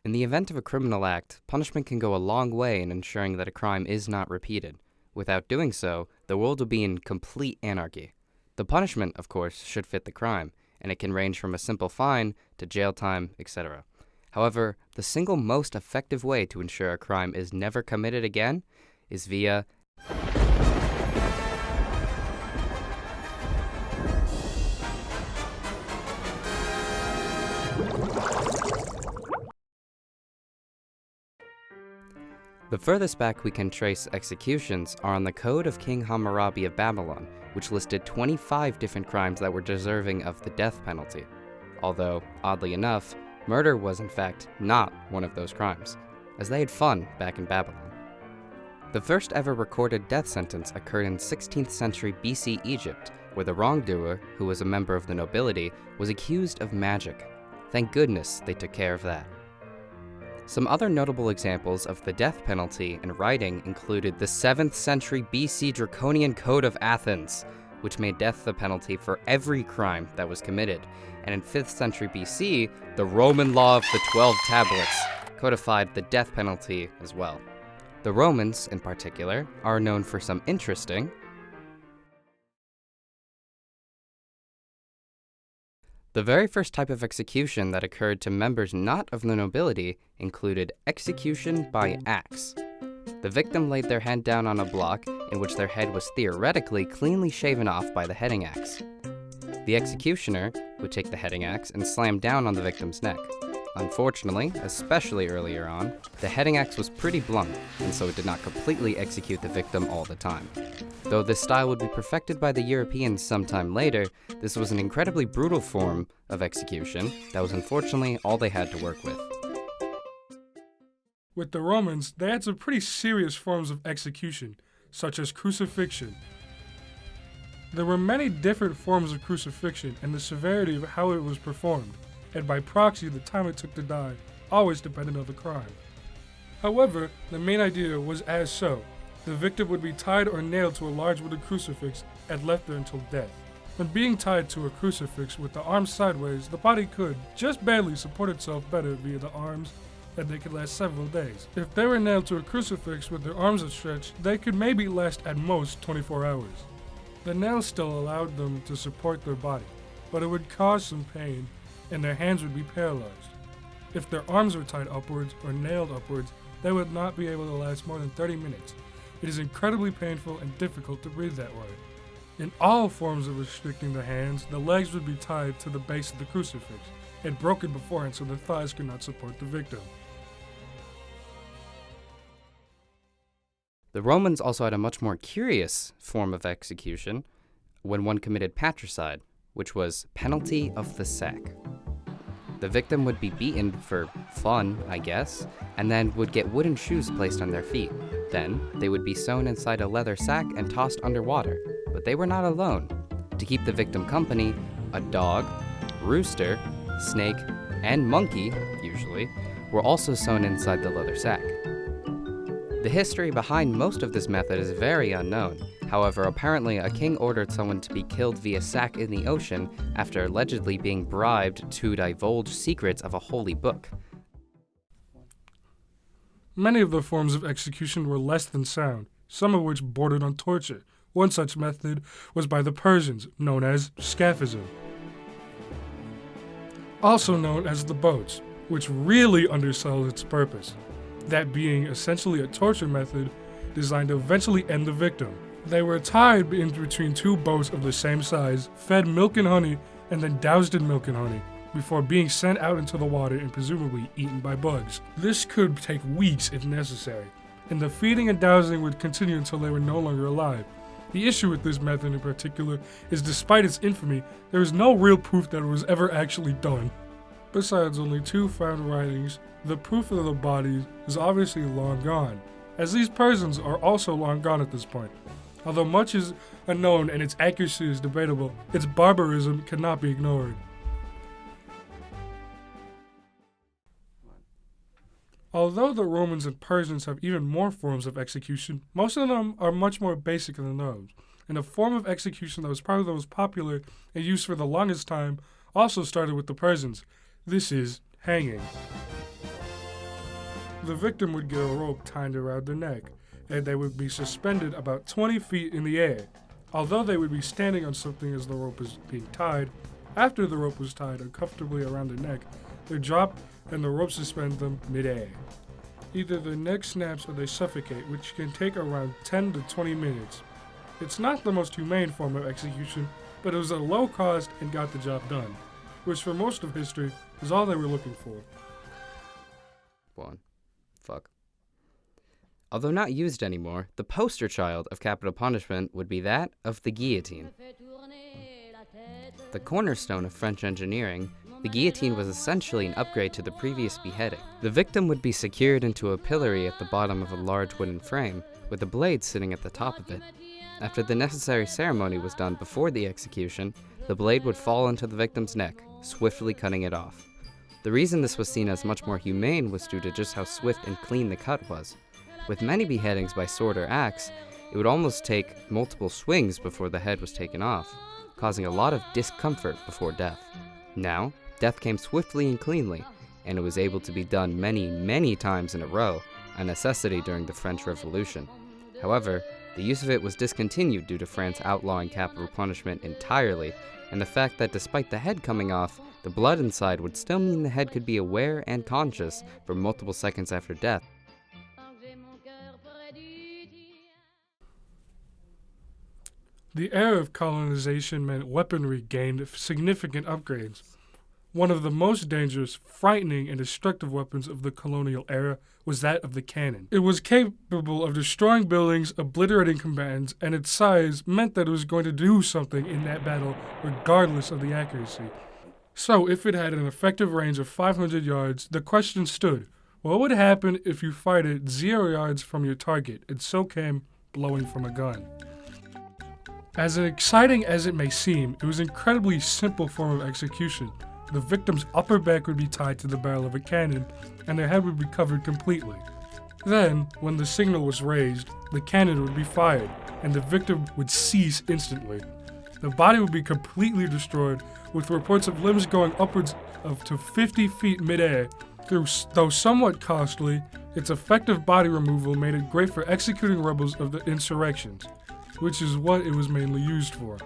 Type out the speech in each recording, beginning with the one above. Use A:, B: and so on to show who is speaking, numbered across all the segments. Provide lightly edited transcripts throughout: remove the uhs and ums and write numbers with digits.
A: In the event of a criminal act, punishment can go a long way in ensuring that a crime is not repeated. Without doing so, the world will be in complete anarchy. The punishment, of course, should fit the crime, and it can range from a simple fine to jail time, etc. However, the single most effective way to ensure a crime is never committed again is via The furthest back we can trace executions are on the Code of King Hammurabi of Babylon, which listed 25 different crimes that were deserving of the death penalty. Although, oddly enough, murder was in fact not one of those crimes, as they had fun back in Babylon. The first ever recorded death sentence occurred in 16th century BC Egypt, where the wrongdoer, who was a member of the nobility, was accused of magic. Thank goodness they took care of that. Some other notable examples of the death penalty in writing included the 7th century BC Draconian Code of Athens, which made death the penalty for every crime that was committed, and in 5th century BC, the Roman Law of the 12 Tablets codified the death penalty as well. The Romans, in particular, are known for some interesting The very first type of execution that occurred to members not of the nobility included execution by axe. The victim laid their head down on a block in which their head was theoretically cleanly shaven off by the heading axe. The executioner would take the heading axe and slam down on the victim's neck. Unfortunately, especially earlier on, the heading axe was pretty blunt, and so it did not completely execute the victim all the time. Though this style would be perfected by the Europeans sometime later, this was an incredibly brutal form of execution that was unfortunately all they had to work with.
B: With the Romans, they had some pretty serious forms of execution, such as crucifixion. There were many different forms of crucifixion, and the severity of how it was performed, and by proxy the time it took to die, always depended on the crime. However, the main idea was as so. The victim would be tied or nailed to a large wooden crucifix and left there until death. When being tied to a crucifix with the arms sideways, the body could, just barely, support itself better via the arms, and they could last several days. If they were nailed to a crucifix with their arms outstretched, they could maybe last at most 24 hours. The nails still allowed them to support their body, but it would cause some pain, and their hands would be paralyzed. If their arms were tied upwards or nailed upwards, they would not be able to last more than 30 minutes. It is incredibly painful and difficult to breathe that way. In all forms of restricting the hands, the legs would be tied to the base of the crucifix and broken beforehand so the thighs could not support the victim.
A: The Romans also had a much more curious form of execution when one committed patricide, which was penalty of the sack. The victim would be beaten for fun, I guess, and then would get wooden shoes placed on their feet. Then, they would be sewn inside a leather sack and tossed underwater. But they were not alone. To keep the victim company, a dog, rooster, snake, and monkey, usually, were also sewn inside the leather sack. The history behind most of this method is very unknown. However, apparently a king ordered someone to be killed via sack in the ocean after allegedly being bribed to divulge secrets of a holy book.
B: Many of the forms of execution were less than sound, some of which bordered on torture. One such method was by the Persians, known as scaphism, also known as the boats, which really undersells its purpose, that being essentially a torture method designed to eventually end the victim. They were tied in between two boats of the same size, fed milk and honey, and then doused in milk and honey, before being sent out into the water and presumably eaten by bugs. This could take weeks if necessary, and the feeding and dousing would continue until they were no longer alive. The issue with this method in particular is despite its infamy, there is no real proof that it was ever actually done. Besides only 2 found writings, the proof of the bodies is obviously long gone, as these Persians are also long gone at this point. Although much is unknown and its accuracy is debatable, its barbarism cannot be ignored. Although the Romans and Persians have even more forms of execution, most of them are much more basic than those. and a form of execution that was probably the most popular and used for the longest time also started with the Persians. This is hanging. The victim would get a rope tied around their neck, and they would be suspended about 20 feet in the air. Although they would be standing on something as the rope is being tied, after the rope was tied uncomfortably around their neck, they drop and the rope suspends them mid-air. Either their neck snaps or they suffocate, which can take around 10 to 20 minutes. It's not the most humane form of execution, but it was at low cost and got the job done, which for most of history is all they were looking for.
A: Fuck. Although not used anymore, the poster child of capital punishment would be that of the guillotine. The cornerstone of French engineering, the guillotine was essentially an upgrade to the previous beheading. The victim would be secured into a pillory at the bottom of a large wooden frame, with a blade sitting at the top of it. After the necessary ceremony was done before the execution, the blade would fall into the victim's neck, swiftly cutting it off. The reason this was seen as much more humane was due to just how swift and clean the cut was. With many beheadings by sword or axe, it would almost take multiple swings before the head was taken off, causing a lot of discomfort before death. Now, death came swiftly and cleanly, and it was able to be done many, many times in a row, a necessity during the French Revolution. However, the use of it was discontinued due to France outlawing capital punishment entirely, and the fact that despite the head coming off, the blood inside would still mean the head could be aware and conscious for multiple seconds after death.
B: The era of colonization meant weaponry gained significant upgrades. One of the most dangerous, frightening, and destructive weapons of the colonial era was that of the cannon. It was capable of destroying buildings, obliterating combatants, and its size meant that it was going to do something in that battle regardless of the accuracy. So, if it had an effective range of 500 yards, the question stood, what would happen if you fired it 0 yards from your target, and so came blowing from a gun? As exciting as it may seem, it was an incredibly simple form of execution. The victim's upper back would be tied to the barrel of a cannon, and their head would be covered completely. Then, when the signal was raised, the cannon would be fired, and the victim would cease instantly. The body would be completely destroyed, with reports of limbs going upwards of to 50 feet midair. Though somewhat costly, its effective body removal made it great for executing rebels of the insurrections, which is what it was mainly used for.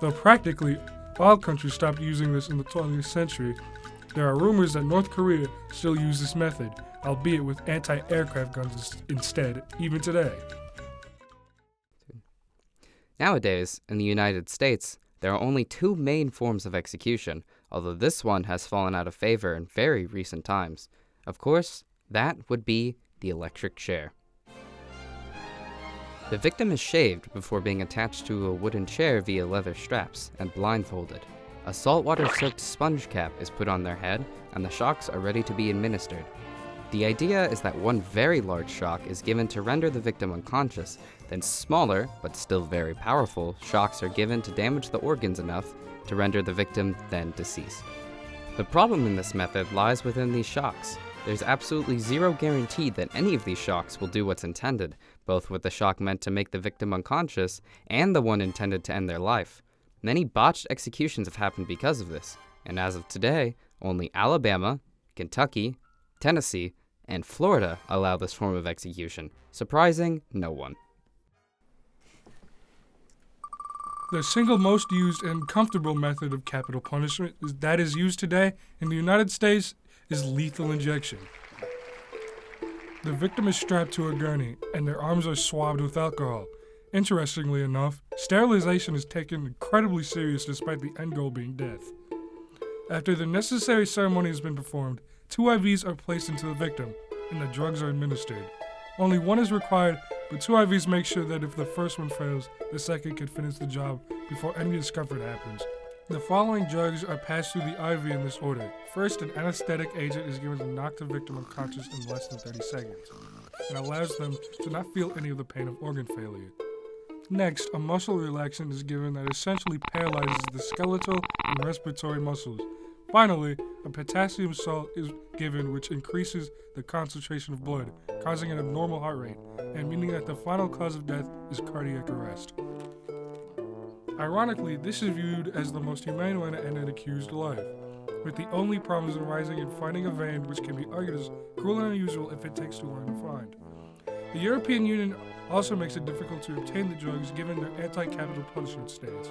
B: Though practically all countries stopped using this in the 20th century, there are rumors that North Korea still uses this method, albeit with anti-aircraft guns instead, even today.
A: Nowadays, in the United States, there are only two main forms of execution, although this one has fallen out of favor in very recent times. Of course, that would be the electric chair. The victim is shaved before being attached to a wooden chair via leather straps and blindfolded. A saltwater-soaked sponge cap is put on their head, and the shocks are ready to be administered. The idea is that one very large shock is given to render the victim unconscious, then smaller, but still very powerful, shocks are given to damage the organs enough to render the victim then deceased. The problem in this method lies within these shocks. There's absolutely zero guarantee that any of these shocks will do what's intended, both with the shock meant to make the victim unconscious and the one intended to end their life. Many botched executions have happened because of this, and as of today, only Alabama, Kentucky, Tennessee, and Florida allow this form of execution, surprising no one.
B: The single most used and comfortable method of capital punishment that is used today in the United States is lethal injection. The victim is strapped to a gurney, and their arms are swabbed with alcohol. Interestingly enough, sterilization is taken incredibly serious despite the end goal being death. After the necessary ceremony has been performed, 2 IVs are placed into the victim, and the drugs are administered. Only one is required, but 2 IVs make sure that if the first one fails, the second can finish the job before any discomfort happens. The following drugs are passed through the IV in this order. First, an anesthetic agent is given to knock the victim unconscious in less than 30 seconds, and allows them to not feel any of the pain of organ failure. Next, a muscle relaxant is given that essentially paralyzes the skeletal and respiratory muscles. Finally, a potassium salt is given which increases the concentration of blood, causing an abnormal heart rate, and meaning that the final cause of death is cardiac arrest. Ironically, this is viewed as the most humane way to end an accused life, with the only problems arising in finding a vein, which can be argued as cruel and unusual if it takes too long to find. The European Union also makes it difficult to obtain the drugs given their anti-capital punishment stance.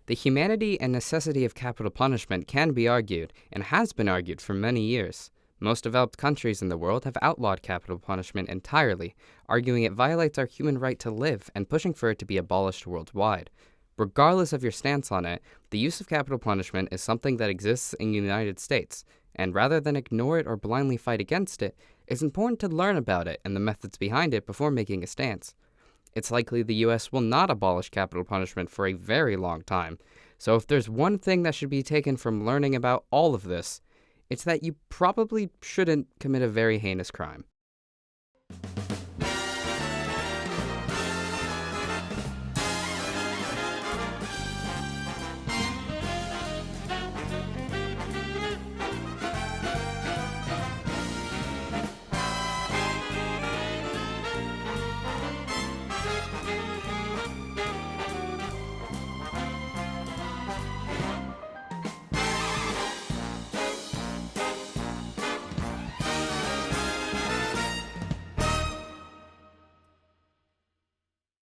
A: The humanity and necessity of capital punishment can be argued, and has been argued for many years. Most developed countries in the world have outlawed capital punishment entirely, arguing it violates our human right to live and pushing for it to be abolished worldwide. Regardless of your stance on it, the use of capital punishment is something that exists in the United States, and rather than ignore it or blindly fight against it, it's important to learn about it and the methods behind it before making a stance. It's likely the US will not abolish capital punishment for a very long time, so if there's one thing that should be taken from learning about all of this, it's that you probably shouldn't commit a very heinous crime.